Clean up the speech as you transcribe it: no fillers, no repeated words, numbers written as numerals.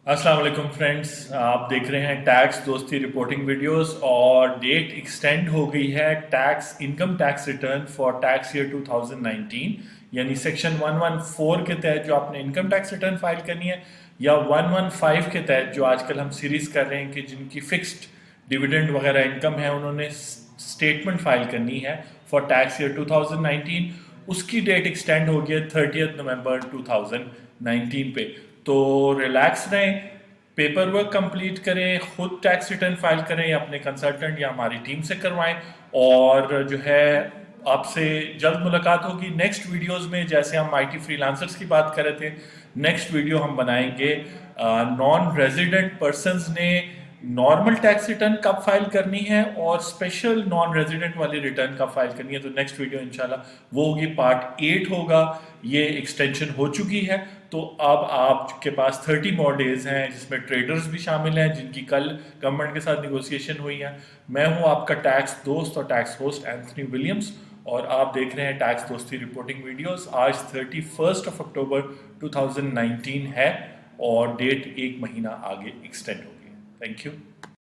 अस्सलाम वालेकुम फ्रेंड्स, आप देख रहे हैं टैक्स दोस्ती रिपोर्टिंग वीडियोस और डेट एक्सटेंड हो गई है tax income tax return for tax year 2019 यानी सेक्शन 114 के तहत जो आपने इनकम टैक्स रिटर्न फाइल करनी है या 115 के तहत जो आजकल हम सीरीज़ कर रहे हैं कि जिनकी फिक्स्ड डिविडेंड वगैरह इनकम है उन्होंने स्टेटमेंट फाइल करनी है फॉर टैक्स ईयर 2019। उसकी डेट एक्सटेंड हो गई है 30 नवंबर 2019 पे। तो रिलैक्स रहें, पेपर वर्क कंप्लीट करें, खुद टैक्स रिटर्न फाइल करें या अपने कंसल्टेंट या हमारी टीम से करवाएं। और जो है आपसे जल्द मुलाकात होगी नेक्स्ट वीडियोस में। जैसे हम आईटी फ्रीलांसर्स की बात कर रहे थे, नेक्स्ट वीडियो हम बनाएंगे नॉन रेजिडेंट पर्सनस ने नॉर्मल टैक्स रिटर्न कब फाइल करनी है और स्पेशल नॉन रेजिडेंट वाली रिटर्न कब फाइल करनी है। तो नेक्स्ट वीडियो इंशाल्लाह वो होगी, पार्ट 8 होगा। ये एक्सटेंशन हो चुकी है तो अब आपके पास 30 मोर डेज हैं, जिसमें ट्रेडर्स भी शामिल हैं जिनकी कल गवर्नमेंट के साथ नेगोशिएशन हुई है। मैं हूं आपका टैक्स दोस्त और टैक्स होस्ट एंथनी विलियम्स और आप देख रहे हैं टैक्स दोस्ती रिपोर्टिंग वीडियोस। आज 31 अक्टूबर 2019 है और डेट एक महीना आगे एक्सटेंड हो गई है। Thank you.